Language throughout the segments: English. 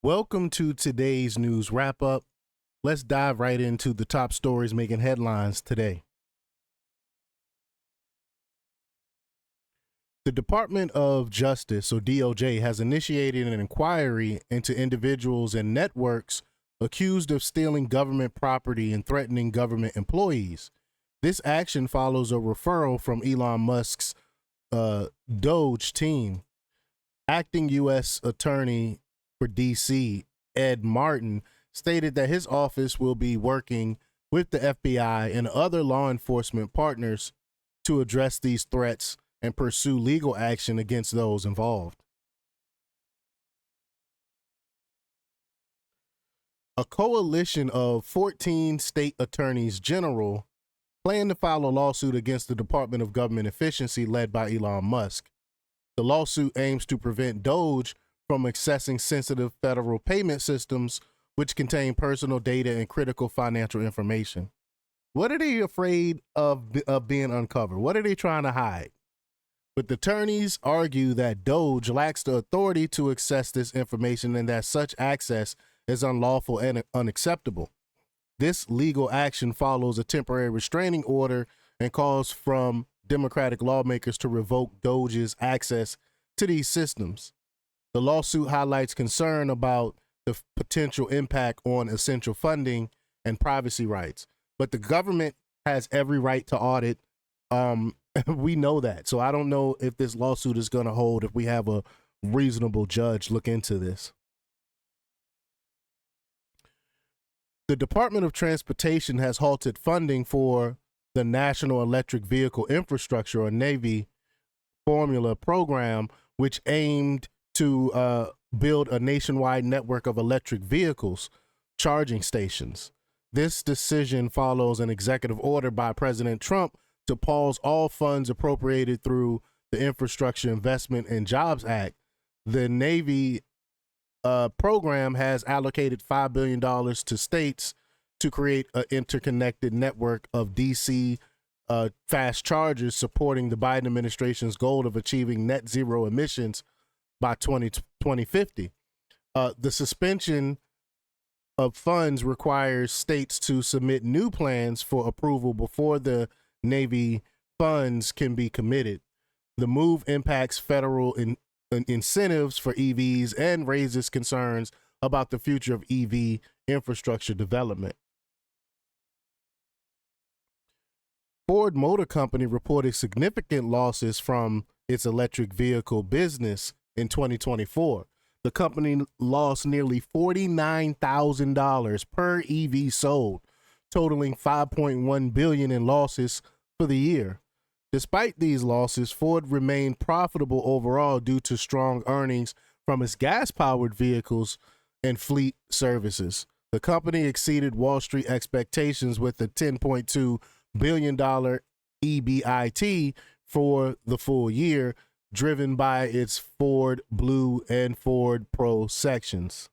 Welcome to today's news wrap up. Let's dive right into the top stories making headlines today. The Department of Justice, or DOJ, has initiated an inquiry into individuals and networks accused of stealing government property and threatening government employees. This action follows a referral from Elon Musk's DOJ team. Acting U.S. Attorney for D.C., Ed Martin, stated that his office will be working with the FBI and other law enforcement partners to address these threats and pursue legal action against those involved. A coalition of 14 state attorneys general plan to file a lawsuit against the Department of Government Efficiency led by Elon Musk. The lawsuit aims to prevent DOJ from accessing sensitive federal payment systems which contain personal data and critical financial information. What are they afraid of being uncovered? What are they trying to hide? But the attorneys argue that DOJ lacks the authority to access this information and that such access is unlawful and unacceptable. This legal action follows a temporary restraining order and calls from Democratic lawmakers to revoke DOJ's access to these systems. The lawsuit highlights concern about the potential impact on essential funding and privacy rights. But the government has every right to audit. We know that. So I don't know if this lawsuit is going to hold if we have a reasonable judge look into this. The Department of Transportation has halted funding for the National Electric Vehicle Infrastructure, or Navy, formula program, which aimed to build a nationwide network of electric vehicles charging stations. This decision follows an executive order by President Trump to pause all funds appropriated through the Infrastructure Investment and Jobs Act. The Navy program has allocated $5 billion to states to create an interconnected network of DC fast chargers supporting the Biden administration's goal of achieving net zero emissions by 2050. The suspension of funds requires states to submit new plans for approval before the Navy funds can be committed. The move impacts federal incentives for EVs and raises concerns about the future of EV infrastructure development. Ford Motor Company reported significant losses from its electric vehicle business in 2024. The company lost nearly $49,000 per EV sold, totaling $5.1 billion in losses for the year. Despite these losses, Ford remained profitable overall due to strong earnings from its gas-powered vehicles and fleet services. The company exceeded Wall Street expectations with a $10.2 billion EBIT for the full year, driven by its Ford Blue and Ford Pro sections.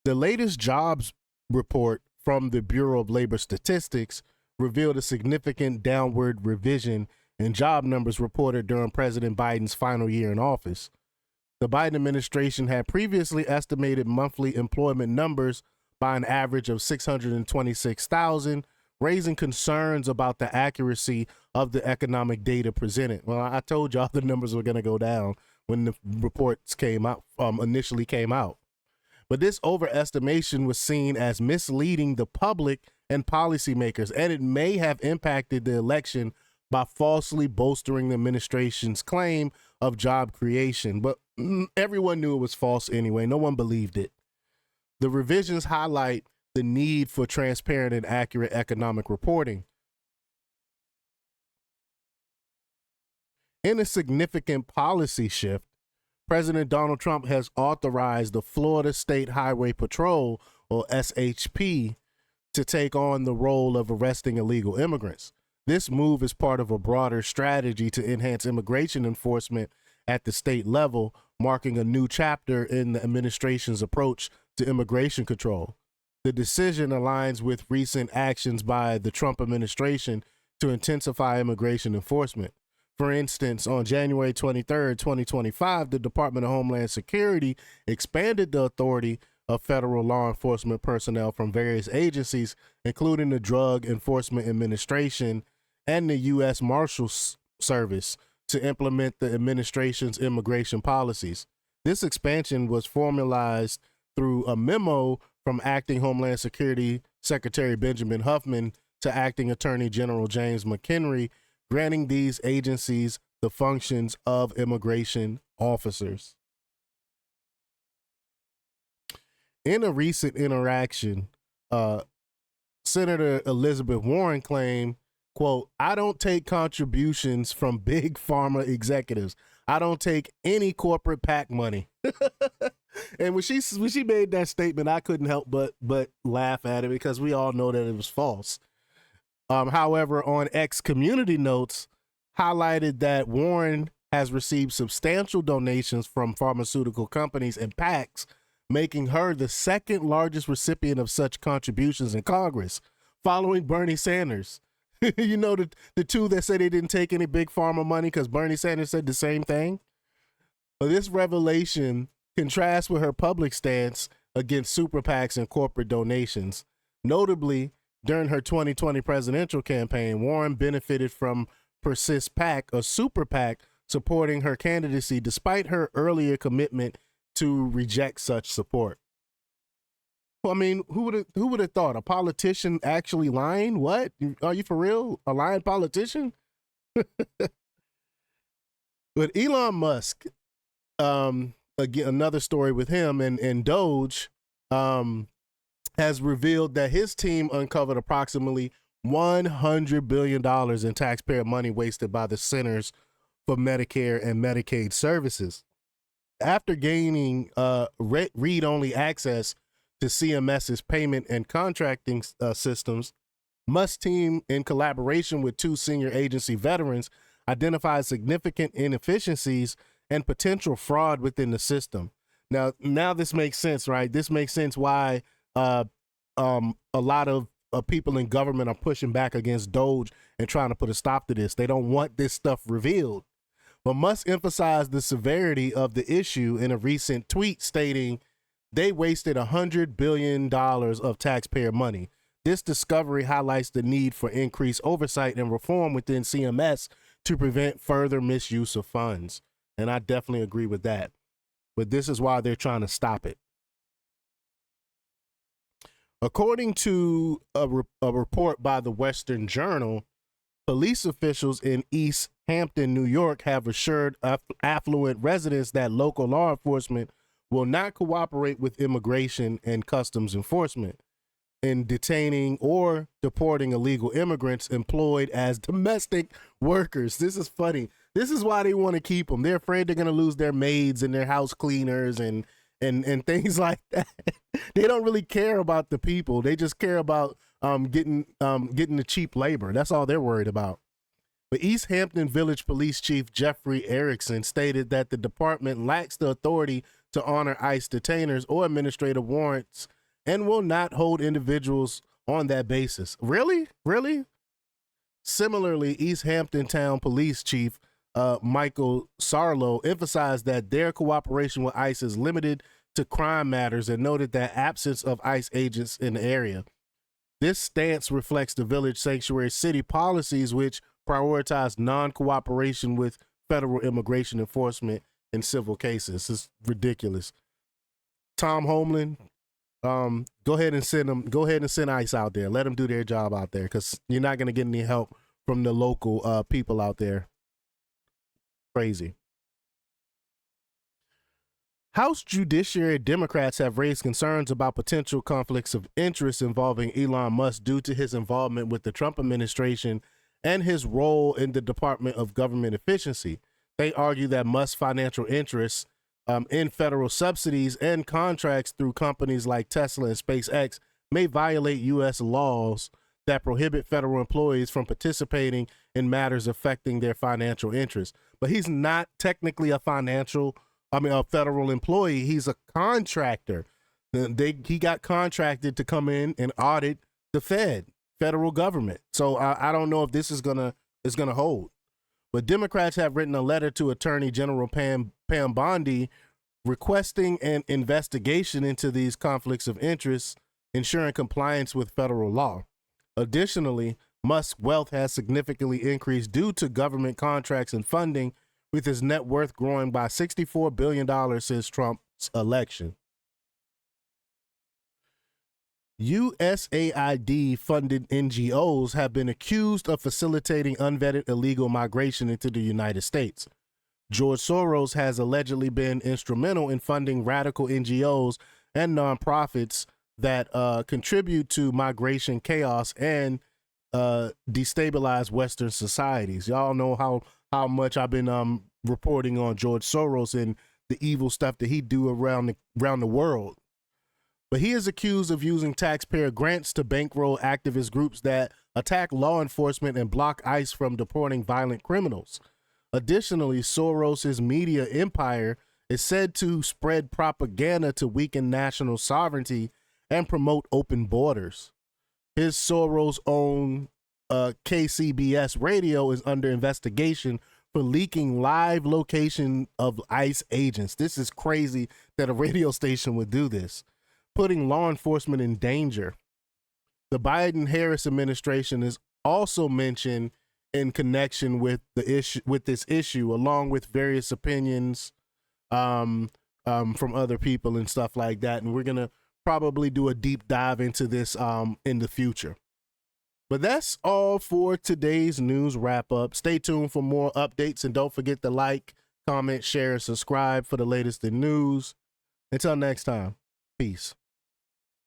The latest jobs report from the Bureau of Labor Statistics revealed a significant downward revision in job numbers reported during President Biden's final year in office. The Biden administration had previously estimated monthly employment numbers by an average of 626,000, raising concerns about the accuracy of the economic data presented. Well, I told y'all the numbers were going to go down when the reports came out, initially came out. But this overestimation was seen as misleading the public and policymakers, and it may have impacted the election by falsely bolstering the administration's claim of job creation. But everyone knew it was false anyway. No one believed it. The revisions highlight the need for transparent and accurate economic reporting. In a significant policy shift, President Donald Trump has authorized the Florida State Highway Patrol, or SHP, to take on the role of arresting illegal immigrants. This move is part of a broader strategy to enhance immigration enforcement at the state level, marking a new chapter in the administration's approach to immigration control. The decision aligns with recent actions by the Trump administration to intensify immigration enforcement. For instance, on January 23rd, 2025, the Department of Homeland Security expanded the authority of federal law enforcement personnel from various agencies, including the Drug Enforcement Administration and the U.S. Marshals Service, to implement the administration's immigration policies. This expansion was formalized through a memo from Acting Homeland Security Secretary Benjamin Huffman to Acting Attorney General James McHenry, granting these agencies the functions of immigration officers. In a recent interaction, Senator Elizabeth Warren claimed, quote, "I don't take contributions from big pharma executives. I don't take any corporate PAC money." And when she made that statement, I couldn't help but laugh at it, because we all know that it was false. However, on X community notes, highlighted that Warren has received substantial donations from pharmaceutical companies and PACs, making her the second largest recipient of such contributions in Congress, following Bernie Sanders. You know, the two that said they didn't take any big pharma money, because Bernie Sanders said the same thing. But this revelation contrasts with her public stance against super PACs and corporate donations. Notably, during her 2020 presidential campaign, Warren benefited from Persist PAC, a super PAC supporting her candidacy, despite her earlier commitment to reject such support. Well, I mean, who would have thought a politician actually lying? What? Are you for real? A lying politician? But Elon Musk, again, another story with him and Doge, has revealed that his team uncovered approximately $100 billion in taxpayer money wasted by the Centers for Medicare and Medicaid Services. After gaining read-only access to CMS's payment and contracting systems, Musk's team, in collaboration with two senior agency veterans, identified significant inefficiencies and potential fraud within the system. Now this makes sense, right? This makes sense why a lot of people in government are pushing back against Doge and trying to put a stop to this. They don't want this stuff revealed. But Musk emphasized the severity of the issue in a recent tweet, stating they wasted $100 billion of taxpayer money. This discovery highlights the need for increased oversight and reform within CMS to prevent further misuse of funds. And I definitely agree with that. But this is why they're trying to stop it. According to a report by the Western Journal, police officials in East Hampton, New York, have assured affluent residents that local law enforcement will not cooperate with immigration and customs enforcement in detaining or deporting illegal immigrants employed as domestic workers. This is funny. This is why they want to keep them. They're afraid they're going to lose their maids and their house cleaners and things like that. They don't really care about the people. They just care about getting the cheap labor. That's all they're worried about. But East Hampton Village Police Chief Jeffrey Erickson stated that the department lacks the authority to honor ICE detainers or administrative warrants and will not hold individuals on that basis. Really? Similarly, East Hampton Town Police Chief Michael Sarlo emphasized that their cooperation with ICE is limited to crime matters and noted that absence of ICE agents in the area. This stance reflects the Village Sanctuary City policies, which prioritize non-cooperation with federal immigration enforcement in civil cases. It's ridiculous. Tom Homeland, go ahead and send ICE out there. Let them do their job out there, because you're not going to get any help from the local people out there. Crazy. House Judiciary Democrats have raised concerns about potential conflicts of interest involving Elon Musk due to his involvement with the Trump administration and his role in the Department of Government Efficiency. They argue that Musk's financial interests in federal subsidies and contracts through companies like Tesla and SpaceX may violate U.S. laws that prohibit federal employees from participating in matters affecting their financial interests. But he's not technically a federal employee. He's a contractor. He got contracted to come in and audit the federal government. So I don't know if this is gonna hold. But Democrats have written a letter to Attorney General Pam Bondi requesting an investigation into these conflicts of interest, ensuring compliance with federal law. Additionally, Musk's wealth has significantly increased due to government contracts and funding, with his net worth growing by $64 billion since Trump's election. USAID-funded NGOs have been accused of facilitating unvetted illegal migration into the United States. George Soros has allegedly been instrumental in funding radical NGOs and nonprofits that contribute to migration chaos and destabilize Western societies. Y'all know how much I've been reporting on George Soros and the evil stuff that he do around the world. But he is accused of using taxpayer grants to bankroll activist groups that attack law enforcement and block ICE from deporting violent criminals. Additionally, Soros's media empire is said to spread propaganda to weaken national sovereignty and promote open borders. His Soros-owned KCBS radio is under investigation for leaking live location of ICE agents. This is crazy that a radio station would do this, putting law enforcement in danger. The Biden-Harris administration is also mentioned in connection with this issue, along with various opinions from other people and stuff like that. And we're gonna probably do a deep dive into this in the future. But that's all for today's news wrap up. Stay tuned for more updates, and don't forget to like, comment, share, and subscribe for the latest in news. Until next time, peace.